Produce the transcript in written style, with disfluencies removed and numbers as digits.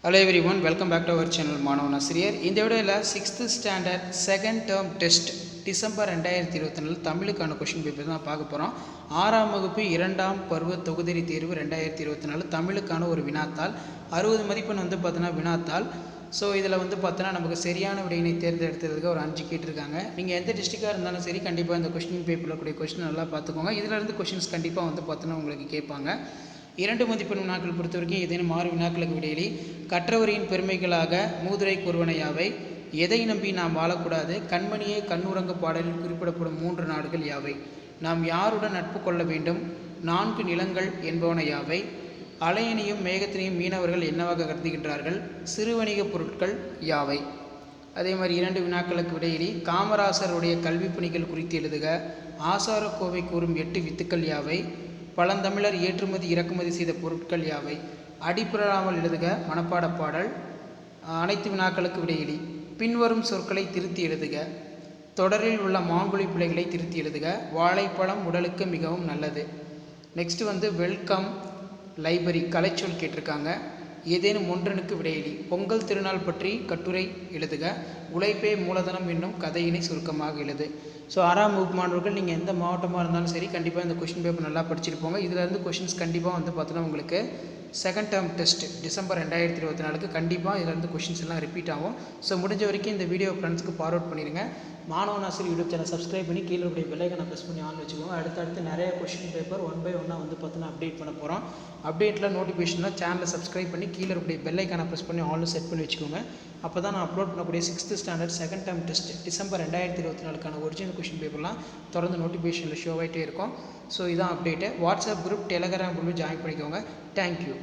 Hello everyone, welcome back to our channel மாணவன் ஆசிரியர். இந்த வீடியோவில் 6th standard second term test December 2024 தமிழுக்கான கொஷின் பேப்பர் தான் பார்க்க போகிறோம். 6ஆம் வகுப்பு 2ஆம் பருவ தொகுதிரி தேர்வு 2024 தமிழுக்கான ஒரு வினாத்தாள். 60 மதிப்பெண் பார்த்தோன்னா வினாத்தாள். ஸோ இதில் பார்த்தோன்னா நமக்கு சரியான விடையினை தேர்ந்தெடுத்ததுக்கு ஒரு 5 கேட்டிருக்காங்க. நீங்கள் எந்த டிஸ்ட்ரிக்டாக இருந்தாலும் சரி கண்டிப்பாக இந்த கொஷின் பேப்பரில் கூடிய கொஷின் நல்லா பார்த்துக்கோங்க. இதிலேருந்து கொஷின்ஸ் கண்டிப்பாக பார்த்தோன்னா உங்களுக்கு கேட்பாங்க. 2 மதிப்பெண் வினாக்கள் பொறுத்த வரைக்கும் ஏதேனும் 6 வினாக்களுக்கு விடையிலே கற்றவரின் பெருமைகளாக மூதுரை கூறுவன எதை நம்பி நாம் வாழக்கூடாது, கண்மணியே கண்ணுறங்க பாடலில் குறிப்பிடப்படும் 3 நாடுகள் யாவை, நாம் யாருடன் நட்பு கொள்ள வேண்டும், 4 நிலங்கள் என்பவன யாவை, அலையனையும் மேகத்தினையும் மீனவர்கள் என்னவாக கருதுகின்றார்கள், சிறு வணிக பொருட்கள் யாவை. அதே மாதிரி 2 வினாக்களுக்கு விடையிலே காமராசருடைய கல்வி பணிகள் குறித்து எழுதுக, ஆசாரக்கோவை கூறும் 8 வித்துக்கள் யாவை, பழந்தமிழர் ஏற்றுமதி இறக்குமதி செய்த பொருட்கள் யாவை, அடிப்புறாமல் எழுதுக மனப்பாட பாடல். அனைத்து வினாக்களுக்கு விடையிலி பின்வரும் சொற்களை திருத்தி எழுதுக, தொடரில் உள்ள மாங்குழி பிழைகளை திருத்தி எழுதுக, வாழைப்பழம் உடலுக்கு மிகவும் நல்லது. நெக்ஸ்ட் வெல்கம் லைப்ரரி கலைச்சொல் கேட்டிருக்காங்க. ஏதேனும் ஒன்றனுக்கு விடையிலி பொங்கல் திருநாள் பற்றி கட்டுரை எழுதுக, உழைப்பே மூலதனம் என்னும் கதையினை சுருக்கமாக எழுது. ஸோ 6ஆம் வகுப்பு மாணவர்கள் நீங்கள் எந்த மாவட்டமாக இருந்தாலும் சரி கண்டிப்பாக இந்த கொஷின் பேப்பர் நல்லா படிச்சுட்டு போங்க. இதிலேருந்து கொஷின்ஸ் கண்டிப்பாக பார்த்தோன்னா உங்களுக்கு செகண்ட் டேர்ம் டெஸ்ட் டிசம்பர் 2024 கண்டிப்பாக இதிலேருந்து கொஷின்ஸ் எல்லாம் ரிப்பீட் ஆகும். ஸோ முடிஞ்ச வரைக்கும் இந்த வீடியோ ஃப்ரெண்ட்ஸுக்கு ஃபார்வர்ட் பண்ணிடுங்க. மாணவன் ஆசிரியர் யூடியூப் சேனல் சப்ஸ்கிரைப் பண்ணி கீழே உடைய பெல்லைக்கனை ப்ரெஸ் பண்ணி ஆன் வச்சுக்கோங்க. அடுத்தடுத்து நிறைய கொஷின் பேப்பர் 1 by 1 பார்த்தோன்னா அப்டேட் பண்ண போகிறோம். அப்டேட்டில் நோட்டிஃபிகேஷனில் சேனலை சப்ஸ்கிரைப் பண்ணி கீழே உடைய பெல்லைக்கனை ப்ரெஸ் பண்ணி ஆன்லைன் செட் பண்ணி வச்சுக்கோங்க. அப்போ தான் நான் அப்லோட் பண்ணக்கூடிய 6th standard second term test December 2024 original question பேப்பர்லாம் தொடர்ந்து நோட்டிஃபிகேஷனில் ஷோ ஆகிட்டே இருக்கும். ஸோ இதான் update. WhatsApp group, Telegram group join பண்ணிக்கோங்க. தேங்க்யூ.